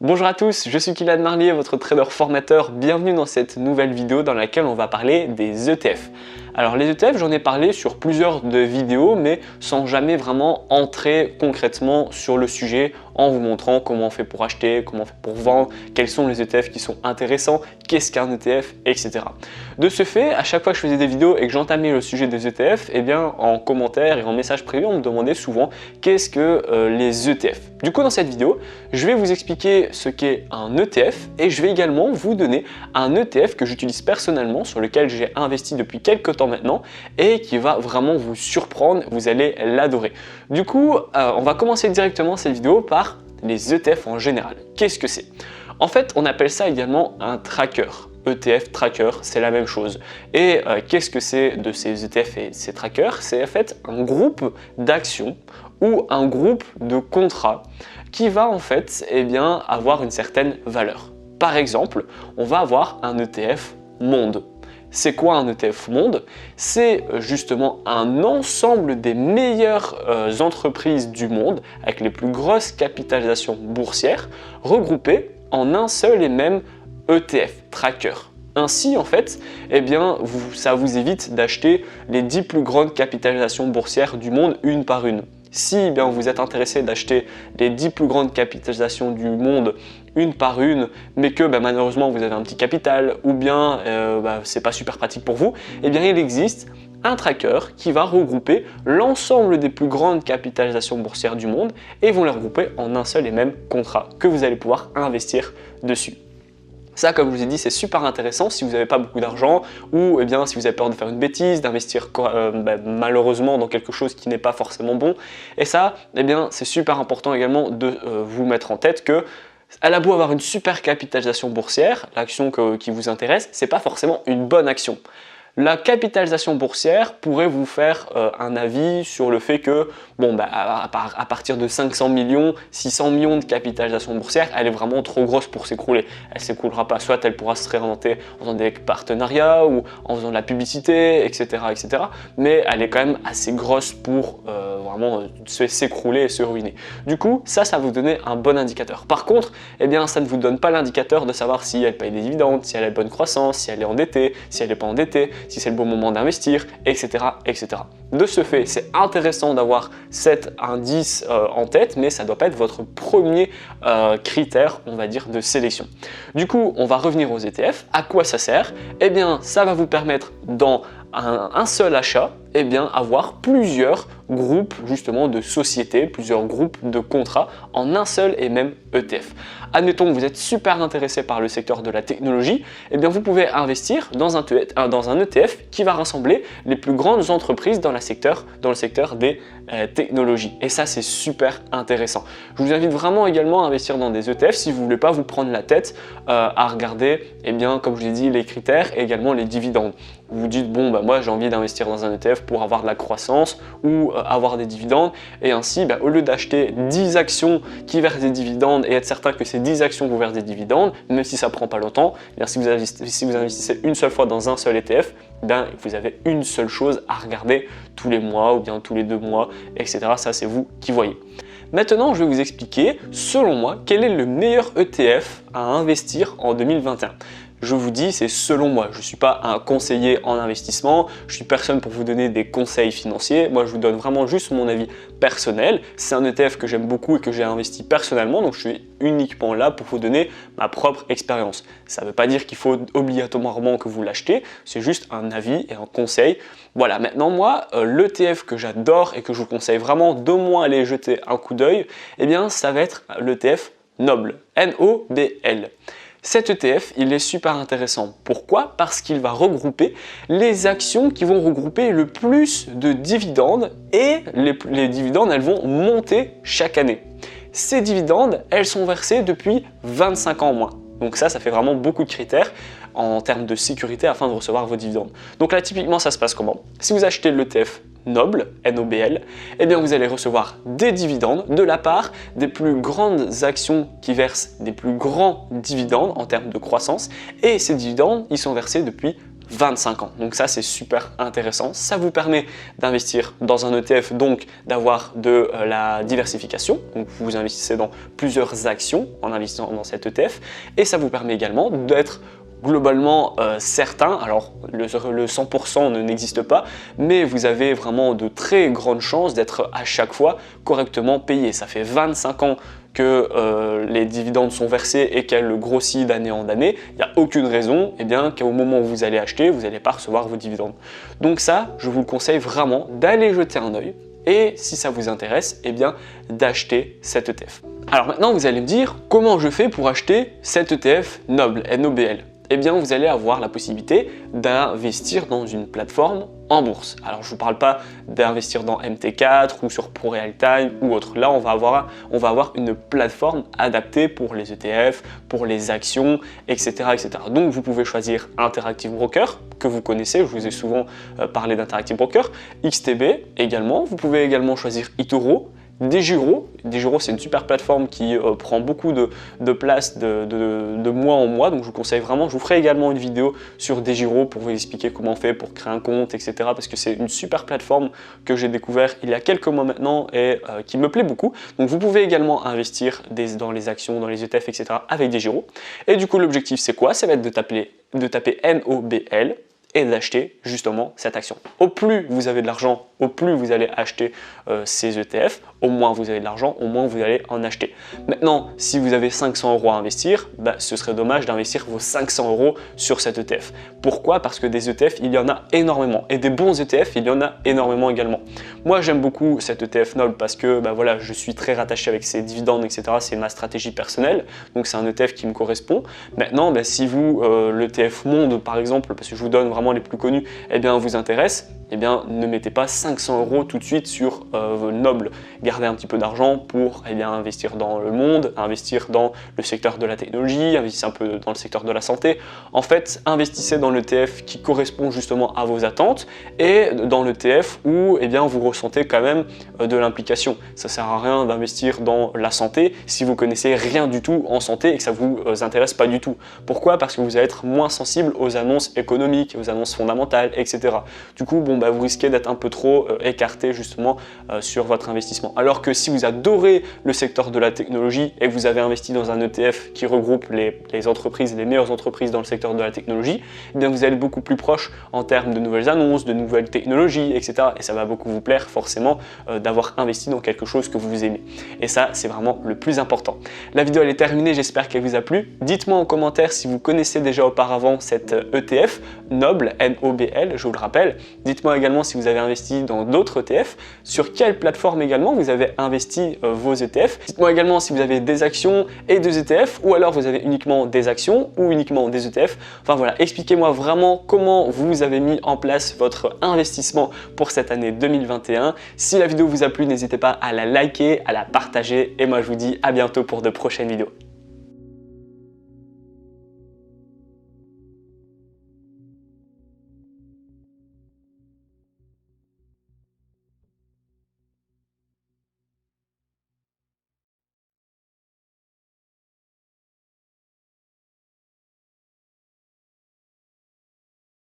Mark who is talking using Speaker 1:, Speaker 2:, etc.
Speaker 1: Bonjour à tous, je suis Kylian Marlier, votre trader formateur. Bienvenue dans cette nouvelle vidéo dans laquelle on va parler des ETF. Alors les ETF, j'en ai parlé sur plusieurs de vidéos, mais sans jamais vraiment entrer concrètement sur le sujet en vous montrant comment on fait pour acheter, comment on fait pour vendre, quels sont les ETF qui sont intéressants, qu'est-ce qu'un ETF, etc. De ce fait, à chaque fois que je faisais des vidéos et que j'entamais le sujet des ETF, eh bien en commentaire et en message privé, on me demandait souvent qu'est-ce que les ETF. Du coup, dans cette vidéo, je vais vous expliquer ce qu'est un ETF et je vais également vous donner un ETF que j'utilise personnellement, sur lequel j'ai investi depuis quelques temps maintenant et qui va vraiment vous surprendre, vous allez l'adorer. Du coup, on va commencer directement cette vidéo par les ETF en général. Qu'est-ce que c'est? En fait, on appelle ça également un tracker. ETF, tracker, c'est la même chose. Et qu'est-ce que c'est de ces ETF et ces trackers? C'est en fait un groupe d'actions ou un groupe de contrats qui va en fait avoir une certaine valeur. Par exemple, on va avoir un ETF monde. C'est quoi un ETF monde? C'est justement un ensemble des meilleures entreprises du monde avec les plus grosses capitalisations boursières regroupées en un seul et même ETF, tracker. Ainsi, en fait, ça vous évite d'acheter les 10 plus grandes capitalisations boursières du monde une par une. Si vous êtes intéressé d'acheter les 10 plus grandes capitalisations du monde une par une, mais que malheureusement vous avez un petit capital ou bien c'est pas super pratique pour vous, il existe un tracker qui va regrouper l'ensemble des plus grandes capitalisations boursières du monde et vont les regrouper en un seul et même contrat que vous allez pouvoir investir dessus. Ça, comme je vous ai dit, c'est super intéressant si vous n'avez pas beaucoup d'argent ou si vous avez peur de faire une bêtise, d'investir malheureusement dans quelque chose qui n'est pas forcément bon. Et ça, c'est super important également de vous mettre en tête que elle a beau avoir une super capitalisation boursière, l'action qui vous intéresse, c'est pas forcément une bonne action. La capitalisation boursière pourrait vous faire un avis sur le fait que, à partir de 500 millions, 600 millions de capitalisation boursière, elle est vraiment trop grosse pour s'écrouler. Elle ne s'écroulera pas, soit elle pourra se réinventer en faisant des partenariats ou en faisant de la publicité, etc., etc. Mais elle est quand même assez grosse pour vraiment s'écrouler et se ruiner. Du coup, ça va vous donner un bon indicateur. Par contre, ça ne vous donne pas l'indicateur de savoir si elle paye des dividendes, si elle a une bonne croissance, si elle est endettée, si elle n'est pas endettée, si c'est le bon moment d'investir, etc., etc. De ce fait, c'est intéressant d'avoir cet indice en tête, mais ça ne doit pas être votre premier critère, on va dire, de sélection. Du coup, on va revenir aux ETF. À quoi ça sert? Ça va vous permettre dans un seul achat, avoir plusieurs groupes justement de sociétés, plusieurs groupes de contrats en un seul et même ETF. Admettons que vous êtes super intéressé par le secteur de la technologie, vous pouvez investir dans un ETF qui va rassembler les plus grandes entreprises dans le secteur des technologies. Et ça, c'est super intéressant. Je vous invite vraiment également à investir dans des ETF si vous ne voulez pas vous prendre la tête à regarder, comme je l'ai dit, les critères et également les dividendes. Vous vous dites, moi j'ai envie d'investir dans un ETF pour avoir de la croissance ou avoir des dividendes, et ainsi au lieu d'acheter 10 actions qui versent des dividendes et être certain que ces 10 actions vous versent des dividendes, même si ça prend pas longtemps, si vous investissez une seule fois dans un seul ETF, vous avez une seule chose à regarder tous les mois ou bien tous les 2 mois, etc. Ça, c'est vous qui voyez. Maintenant, je vais vous expliquer, selon moi, quel est le meilleur ETF à investir en 2021. Je vous dis, c'est selon moi. Je ne suis pas un conseiller en investissement, je suis personne pour vous donner des conseils financiers. Moi, je vous donne vraiment juste mon avis personnel. C'est un ETF que j'aime beaucoup et que j'ai investi personnellement, donc je suis uniquement là pour vous donner ma propre expérience. Ça ne veut pas dire qu'il faut obligatoirement que vous l'achetiez, c'est juste un avis et un conseil. Voilà, maintenant moi, l'ETF que j'adore et que je vous conseille vraiment d'au moins aller jeter un coup d'œil, ça va être l'ETF Noble, N-O-B-L. Cet ETF, il est super intéressant. Pourquoi? Parce qu'il va regrouper les actions qui vont regrouper le plus de dividendes et les dividendes, elles vont monter chaque année. Ces dividendes, elles sont versées depuis 25 ans au moins. Donc ça fait vraiment beaucoup de critères en termes de sécurité afin de recevoir vos dividendes. Donc là, typiquement, ça se passe comment? Si vous achetez l'ETF Noble, N-O-B-L, vous allez recevoir des dividendes de la part des plus grandes actions qui versent des plus grands dividendes en termes de croissance, et ces dividendes, ils sont versés depuis 25 ans. Donc ça, c'est super intéressant. Ça vous permet d'investir dans un ETF, donc d'avoir de la diversification. Donc vous investissez dans plusieurs actions en investissant dans cet ETF. Et ça vous permet également d'être globalement certain, alors le 100% n'existe pas, mais vous avez vraiment de très grandes chances d'être à chaque fois correctement payé. Ça fait 25 ans que les dividendes sont versés et qu'elles grossissent d'année en année. Il n'y a aucune raison qu'au moment où vous allez acheter, vous n'allez pas recevoir vos dividendes. Donc ça, je vous le conseille vraiment d'aller jeter un œil. Et si ça vous intéresse, d'acheter cet ETF. Alors maintenant, vous allez me dire, comment je fais pour acheter cet ETF Noble, NOBL? Vous allez avoir la possibilité d'investir dans une plateforme en bourse. Alors je ne vous parle pas d'investir dans MT4 ou sur ProRealTime ou autre. Là, on va avoir une plateforme adaptée pour les ETF, pour les actions, etc., etc. Donc vous pouvez choisir Interactive Broker, que vous connaissez, je vous ai souvent parlé d'Interactive Broker, XTB également. Vous pouvez également choisir eToro, DEGIRO, c'est une super plateforme qui prend beaucoup de place de mois en mois, donc je vous conseille vraiment, je vous ferai également une vidéo sur DEGIRO pour vous expliquer comment on fait pour créer un compte, etc. parce que c'est une super plateforme que j'ai découvert il y a quelques mois maintenant et qui me plaît beaucoup. Donc vous pouvez également investir dans les actions, dans les ETF, etc. avec DEGIRO. Et du coup l'objectif c'est quoi? Ça va être de taper NOBL et d'acheter justement cette action. Au plus vous avez de l'argent, au plus vous allez acheter ces ETF, au moins vous avez de l'argent, au moins vous allez en acheter. Maintenant, si vous avez 500 € à investir, ce serait dommage d'investir vos 500 € sur cet ETF. Pourquoi? Parce que des ETF, il y en a énormément. Et des bons ETF, il y en a énormément également. Moi, j'aime beaucoup cet ETF Noble parce que voilà, je suis très rattaché avec ses dividendes, etc. C'est ma stratégie personnelle. Donc c'est un ETF qui me correspond. Maintenant, si vous, l'ETF Monde, par exemple, parce que je vous donne vraiment les plus connus, vous intéresse, ne mettez pas 500 € tout de suite sur Noble. Gardez un petit peu d'argent pour investir dans le monde, investir dans le secteur de la technologie, investissez un peu dans le secteur de la santé. En fait, investissez dans l'ETF qui correspond justement à vos attentes et dans l'ETF où vous ressentez quand même de l'implication. Ça sert à rien d'investir dans la santé si vous connaissez rien du tout en santé et que ça vous intéresse pas du tout. Pourquoi? Parce que vous allez être moins sensible aux annonces économiques, aux annonces fondamentales, etc. Du coup, vous risquez d'être un peu trop écarté justement sur votre investissement. Alors que si vous adorez le secteur de la technologie et que vous avez investi dans un ETF qui regroupe les entreprises, les meilleures entreprises dans le secteur de la technologie, vous allez être beaucoup plus proche en termes de nouvelles annonces, de nouvelles technologies, etc. Et ça va beaucoup vous plaire forcément d'avoir investi dans quelque chose que vous aimez. Et ça, c'est vraiment le plus important. La vidéo elle est terminée, j'espère qu'elle vous a plu. Dites-moi en commentaire si vous connaissez déjà auparavant cet ETF Noble, NOBL, je vous le rappelle. Dites-moi également si vous avez investi dans d'autres ETF, sur quelle plateforme également vous avez investi vos ETF. Dites-moi également si vous avez des actions et des ETF ou alors vous avez uniquement des actions ou uniquement des ETF. Enfin voilà, expliquez-moi vraiment comment vous avez mis en place votre investissement pour cette année 2021. Si la vidéo vous a plu, n'hésitez pas à la liker, à la partager et moi je vous dis à bientôt pour de prochaines vidéos.